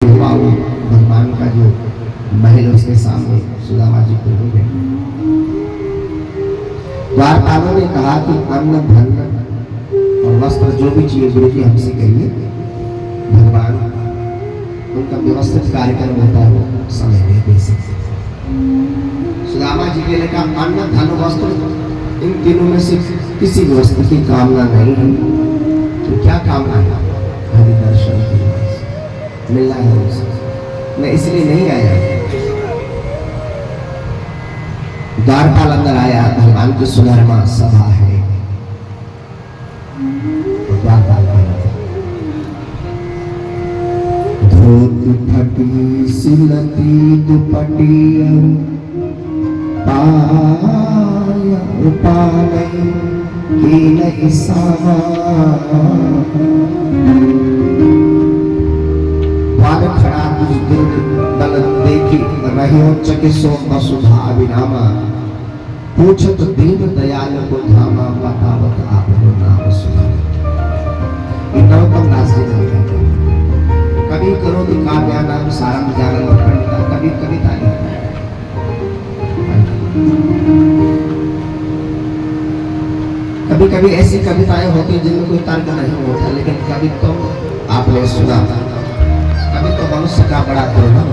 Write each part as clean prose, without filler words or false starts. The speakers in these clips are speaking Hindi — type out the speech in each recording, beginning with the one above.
हुआ वो भगवान का जो महल उसके सामने सुदामा जी को हो गए। द्वारपालों ने कहा कि अन्न धन और वस्त्र जो भी चाहिए गुरु जी हमसे कहिए, भगवान उनका व्यवस्थित कार्यक्रम होता है वो समय नहीं दे सकते। सुदामा जी के लिए कहा अन्न धन वस्त्र इन तीनों में से किसी भी वस्तु की कामना नहीं है, तो क्या कामना है? हरि दर्शन की मिलना है उनसे, मैं इसलिए नहीं आया। द्वारपाल अंदर आया, भगवान की सुनहरमा सभा है, तो द्वारपाल धोती फटी सिलती दुपटी पाया उपाय की नहीं सामा खड़ा दल देखी रही चकिसो वसुधा अभिनामा पूछत दीन दयाल को धामा बतावत आपको नाम सुना। नरोत्तम दास जी ने लिखा, कभी करो तो काव्यानाम सारम जानन पंडिता, कभी कविता लिखा। कभी कभी ऐसी कविताएं होती जिनमें कोई तर्क नहीं होता, लेकिन कभी तो आपने सुना, कभी तो मनुष्य का बड़ा करुणा।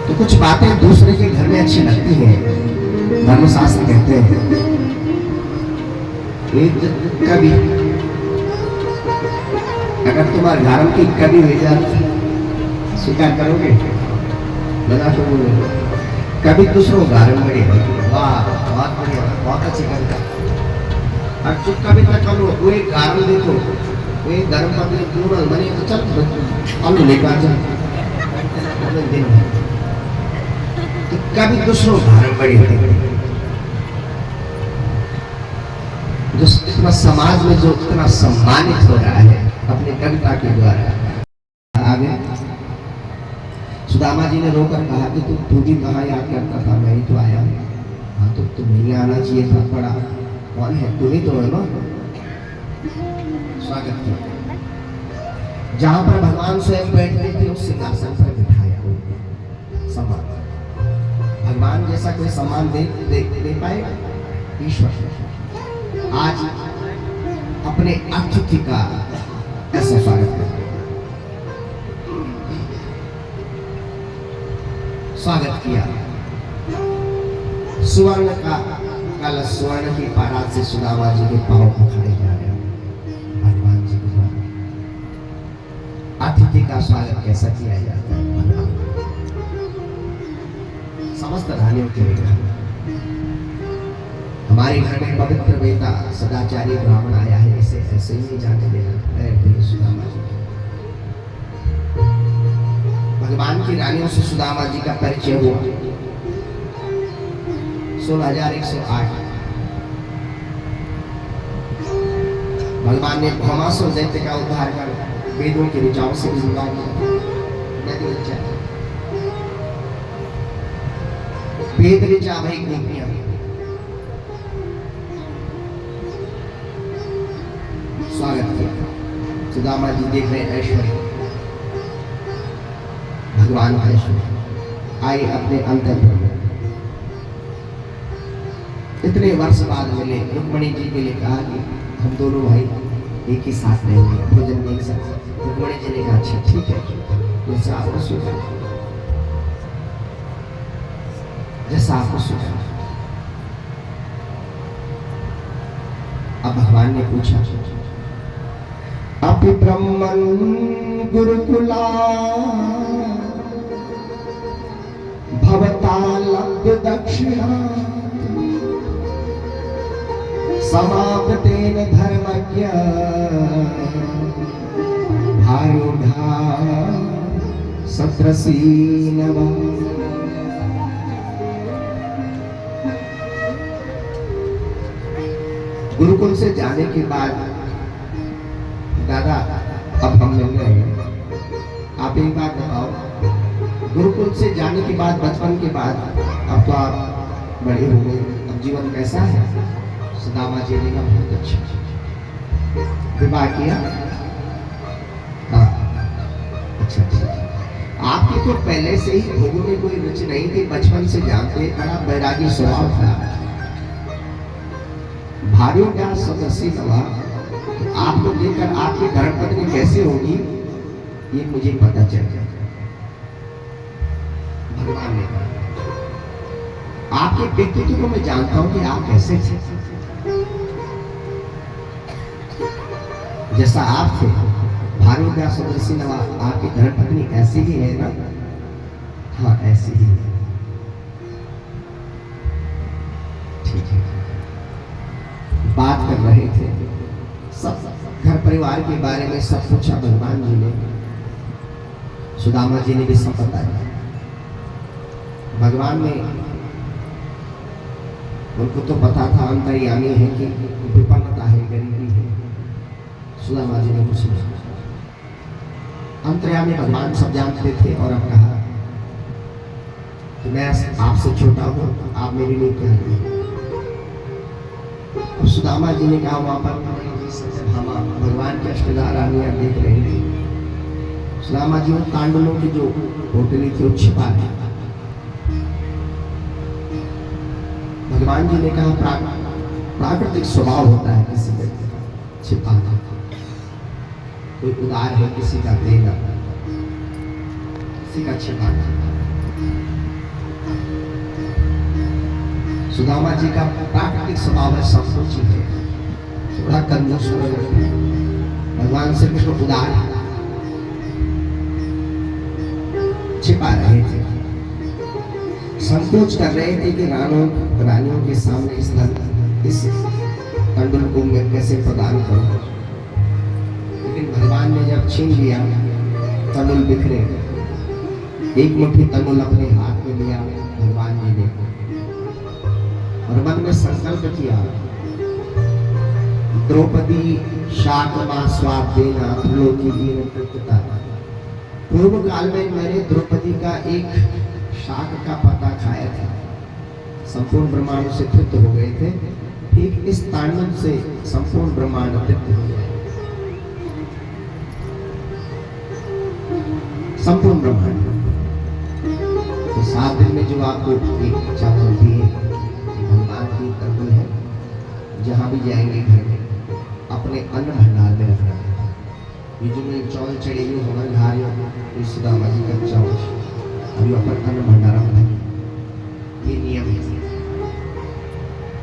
तो कुछ बातें दूसरे के घर में अच्छी लगती हैं। धर्मशास्त्र कहते हैं एक कवि अगर तुम्हारे घर की कवि हो जाए स्वीकार करोगे? बता तो बोलो कभी दूसरों घर में बड़ी वाह बहुत बढ़िया, बहुत अच्छी कविता। और जो कविता करो वो एक कारण देखो, वो एक धर्म पत्नी पूर्ण बने तो चल हम लेकर जा दिन तो कभी दूसरों घर में बड़ी होती। जो इतना समाज में जो इतना सम्मानित हो रहा है अपनी कविता के द्वारा। आगे सुदामा जी ने रोकर कहा कि तू भी कहाँ याद करता था? मैं ही तो आया। हाँ तो तुम नहीं आना चाहिए था, पड़ा कौन है? तू ही तो है ना। स्वागत किया। जहां पर भगवान स्वयं बैठते थे उस सिंहासन पर बिठाया सम्मान। भगवान जैसा कोई सम्मान दे पाएगा? ईश्वर आज अपने अतिथि का ऐसा स्वागत करते, स्वागत किया। सुवर्ण का कलश, स्वर्ण की पारात से सुदामा जी के पांव पखाड़े जा रहे हैं भगवान जी के द्वारा। अतिथि का स्वागत कैसा किया जाता है? समस्त रानियों के लिए हमारे घर में पवित्र बेटा सदाचारी ब्राह्मण आया है, इसे ऐसे ही जाने देना। सुदामा जी भगवान की रानियों से सुदामा जी का परिचय हुआ 16,108। भगवान ने भौमासुर दैत्य का उद्धार कर वेदों के ऋचाओं से जिंदा किया। वेद ऋचा भाई गोपियां स्वागत किया। सुदामा जी देख रहे ऐश्वर्य, भगवान का ऐश्वर्य। आए अपने अंतःपुर में, इतने वर्ष बाद मिले। रुक्मणी जी के लिए कहा कि हम दोनों भाई एक ही साथ रहेंगे, भोजन नहीं सकते। रुक्मणी जी ने कहा अच्छा ठीक है, जैसा आपको सुना, जैसा आपको सुना। अब भगवान ने पूछा अपि ब्रह्मन् गुरुकुला भवता लब्ध दक्षिणा समाप्तेन धर्मज्ञ भारूढ़ा सत्रसीनवा। गुरुकुल से जाने के बाद दादा अब हम मिल रहे हैं, आप एक बात बताओ, गुरुकुल से जाने के बाद, बचपन के बाद, अब तो आप बड़े हो गए, अब जीवन कैसा है? सुदामा जी ने कहा बहुत अच्छा। विवाह किया, तो पहले से ही भोगों में कोई रुचि नहीं थी, बचपन से जानते, बड़ा बैरागी स्वभाव था। भारियों का सदस्य नवा, तो आपको देखकर आपकी धर्मपत्नी कैसे होगी ये मुझे पता चल गया। भगवान ने कहा आपके व्यक्तित्व को मैं जानता हूं कि आप कैसे थे। जैसा आप थे, भारियों का सदस्य नवा, आपकी धर्मपत्नी ऐसी ही है ना? हाँ ऐसी ही है। ठीक है, बात कर रहे थे, सब घर परिवार के बारे में सब पूछा भगवान जी ने। सुदामा जी ने भी सब बताया। भगवान ने, उनको तो पता था अंतर्यामी है कि विपन्नता है, गरीबी है। सुदामा जी ने कुछ नहीं, अंतर्यामी भगवान सब जानते थे। और अब कहा कि मैं आपसे छोटा हूं, आप मेरे लिए क्या हैं? सुदामा जी ने कहा वहां पर सत्यभामा भगवान के अष्टदार रानियां देख रही थी। सुदामा जी उन कांडलों की जो होटली थी वो छिपा दी। भगवान जी ने कहा प्राकृतिक स्वभाव होता है किसी व्यक्ति का छिपाना। कोई उदार है, किसी का देना, किसी का छिपाना। सुदामा जी का प्राकृतिक स्वभाव है सब कुछ है, थोड़ा कंजूस, भगवान से कुछ उदार छिपा रहे थे, संकोच कर रहे थे कि रानियों के सामने इस तंडुल को मैं कैसे प्रदान करूं। लेकिन भगवान ने जब छीन लिया, तंडुल बिखरे, एक मुट्ठी तंडुल अपने हाथ में लिया भगवान जी ने, और मन में संकल्प किया, द्रौपदी शाकमा स्वाद देना त्रिलोकी। पूर्व काल में मैंने द्रौपदी का एक शाक का पत्ता खाया था, संपूर्ण ब्रह्मांड से तृप्त हो गए थे। ठीक इस तांडव से संपूर्ण ब्रह्मांड तृप्त हो गया, संपूर्ण ब्रह्मांड। तो 7 दिन में जो आपको एक इच्छा होती है, भगवान की तंडुल है, जहां भी जाएंगे घर में अपने अन्न भंडार में रखना है। ये जो मैं चौल चढ़ी हुई हमारे घारियों को सुदामा जी का चौल अभी अपन अन्न भंडारा में, ये नियम है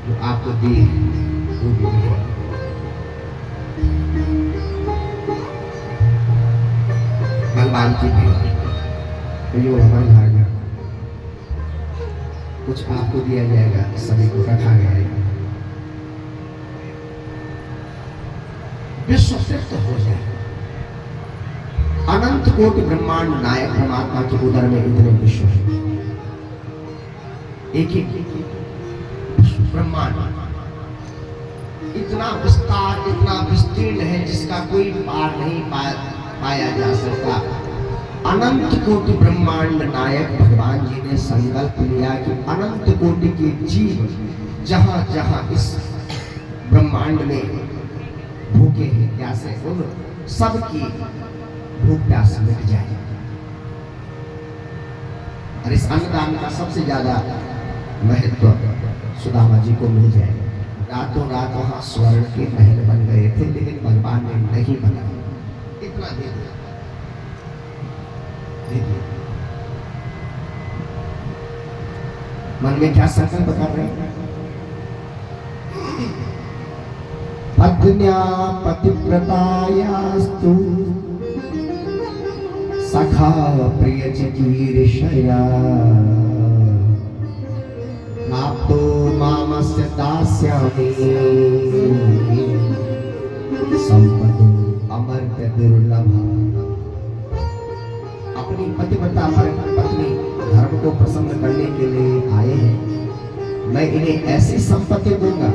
जो आपको दिए वो भी है। भगवान की तो ये हमारे घर में कुछ आपको दिया जाएगा, सभी को रखा गया। विश्व तृप्त हो जाए। अनंत कोटि ब्रह्मांड नायक परमात्मा के उदर में इतने विश्व है, एक ही ब्रह्मांड इतना विस्तार, इतना विस्तीर्ण है जिसका कोई पार नहीं पाया जा सकता। अनंत कोटि ब्रह्मांड नायक भगवान जी ने संकल्प लिया कि अनंत कोटि के जीव जहां जहां इस ब्रह्मांड में भूखे हैं, प्यासे, उन सबकी भूख प्यास मिट जाए। और इस अन्नदान का सबसे ज्यादा महत्व सुदामा जी को मिल जाए। रातों रात वहां स्वर्ण के महल बन गए थे, लेकिन भगवान ने नहीं बनाया, इतना दे दिया। मन में क्या संकल्प कर रहे हैं? पत्न्या पतिव्रतायास्तु सखा प्रिय चिकीर्षया नाप्तो मामस्य दास्यामि संपदो अमर्त्य दुर्लभा। अपनी पतिव्रता पत्नी धर्म को प्रसन्न करने के लिए आए हैं। मैं इन्हें ऐसी संपत्ति दूंगा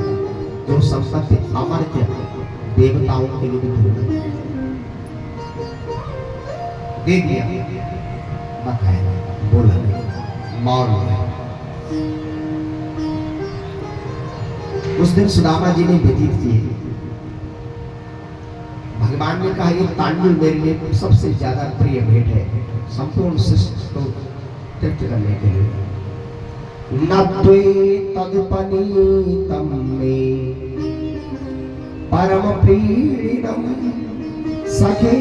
जो संपत्ति अमर्त्य, देवताओं के लिए भी दूंगा। दे दिया, बकाया, बोला नहीं, मौन नहीं। उस दिन सुदामा जी ने व्यतीत किए। भगवान ने कहा ये तांडुल मेरे लिए सबसे ज्यादा प्रिय भेंट है संपूर्ण सृष्टि को तृप्त करने के लिए। नत्वे तदुपनीतम मे परम प्रीणम सखे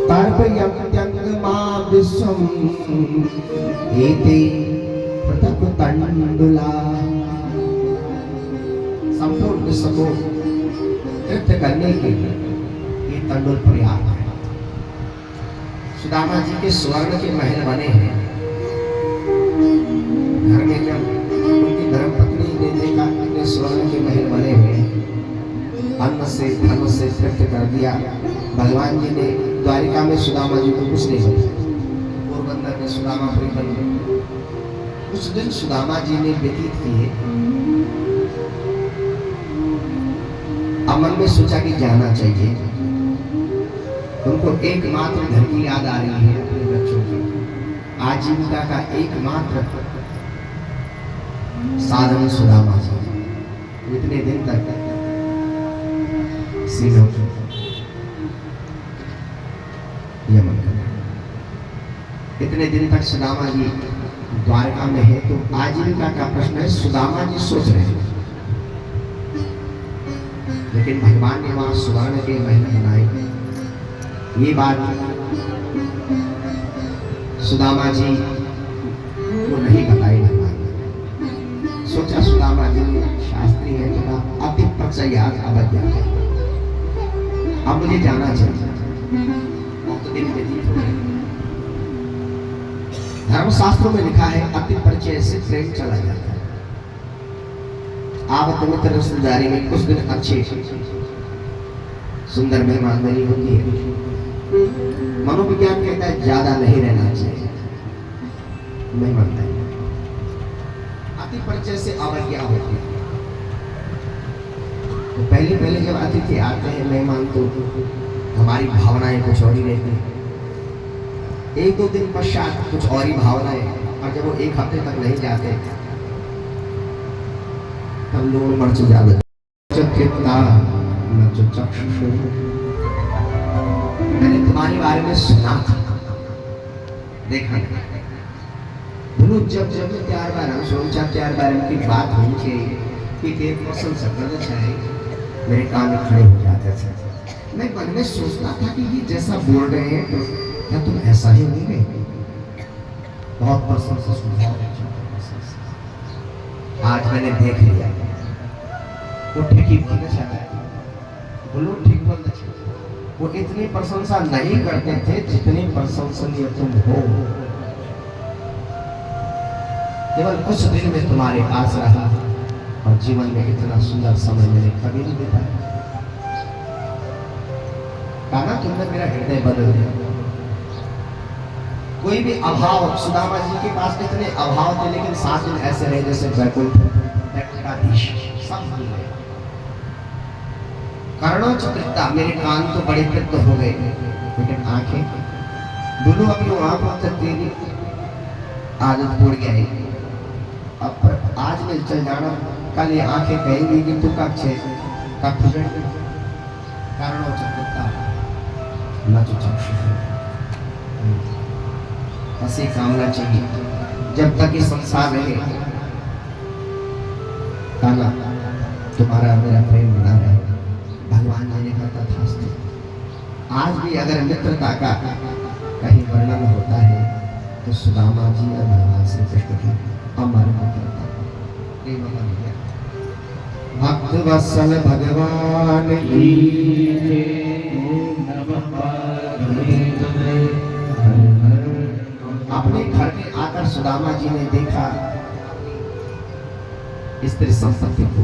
तर्पयत्यंगमा विश्वम एते पृथक तंडुला। संपूर्ण विश्व को तृप्त करने के लिए ये तंडुल पर्याप्त है। सुदामा जी के स्वर्ण के महल बने हैं। घर में जब उनकी धर्मपत्नी ने देखा कि स्वर्ण के महल बने हुए अन्न से धन से तृप्त कर दिया, भगवान जी ने द्वारिका में सुदामा जी को कुछ नहीं बताया। पोरबंदर में सुदामापुरी बन गए। उस दिन सुदामा जी ने व्यतीत किए। मन में सोचा कि जाना चाहिए। उनको एकमात्र घर की याद आ रही है अपने बच्चों की। आजीविका का एकमात्र साधन सुदामा जी। इतने दिन तक सीनों यमन करना, इतने दिन तक सुदामा जी द्वारका में है, तो आजीविका का प्रश्न है। सुदामा जी सोच रहे हैं, लेकिन भगवान ने वहां स्वर्ण के महल बनाए। ये बात सुदामा जी को नहीं बताई भगवान ने। सोचा सुदामा जी शास्त्री है, थोड़ा अति प्रचयात अवज्ञा है, अब मुझे जाना चाहिए। तो दिन व्यतीत हो गए। धर्मशास्त्रों में लिखा है अति परिचय से प्रेम चला जाता है। आप मित्र रिश्तेदारी में कुछ दिन अच्छे सुंदर मेहमानदारी होती है। मनोविज्ञान कहता है ज्यादा नहीं रहना चाहिए मेहमानदारी। अति परिचय से अवज्ञा होती है। तो पहले जब अतिथि आते हैं मेहमान, तो हमारी भावनाएं कुछ और ही रहती हैं। एक दो दिन पश्चात कुछ और ही भावनाएं, और जब वो एक हफ्ते तक नहीं जाते तब लोग मर्च ज्यादा मैंने तुम्हारे बारे में सुना था, देखा बोलो। जब मैं त्यार बार सोचा त्यार बार की बात होनी चाहिए कि तेरे पसंद सकना चाहिए, मेरे कान में खड़े हो जाते थे। मैं मन में सोचता था कि ये जैसा बोल रहे हैं तो क्या तुम ऐसा ही होंगे। बहुत प्रशंसा सुना, आज मैंने देख लिया वो ठीक ही बोलना चाहता है, बोलो ठीक बोलना चाहता। वो इतनी प्रशंसा नहीं करते थे जितनी प्रशंसनीय तुम हो। केवल कुछ दिन में तुम्हारे पास रहा और जीवन में इतना सुंदर समय मैंने कभी नहीं देखा। कहा तुमने मेरा हृदय बदल दिया। कोई भी अभाव, सुदामा जी के पास कितने अभाव थे, लेकिन 7 दिन ऐसे रहे जैसे वैकुंठ सब भूल गए। कर्णोचित्रता, मेरे कान तो बड़े तृप्त हो गए, लेकिन आंखें बोलो अपनी आंखों तक तेरी आदत पड़ गई। अब आज मैं चल जाना, कल ये आंखें कहेंगी कि तू कब छे कब कर्णोचित्रता न तो चक्षु ऐसी कामना चाहिए। जब तक ये संसार रहे काला तुम्हारा मेरा प्रेम बना रहे। भगवान जी ने कहा तथास्तु। आज भी अगर मित्रता का कहीं वर्णन होता है तो सुदामा जी और भगवान श्री कृष्ण की अमर मित्रता प्रेम बन गया। भक्त वत्सल भगवान की अपने घर में आकर सुदामा जी ने देखा स्त्री संपत्ति को।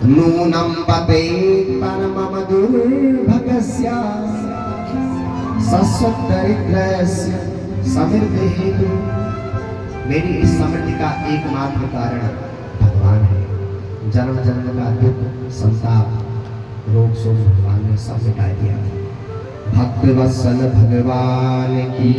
नूनम पते परमम दुर्भगस्य सस्वदरिद्रस्य समृद्धि हेतु। मेरी इस समृद्धि का एकमात्र कारण भगवान है। जन्म जन्म का दुख संताप रोग शोक भगवान ने सब मिटा दिया। भक्त वत्सल भगवान की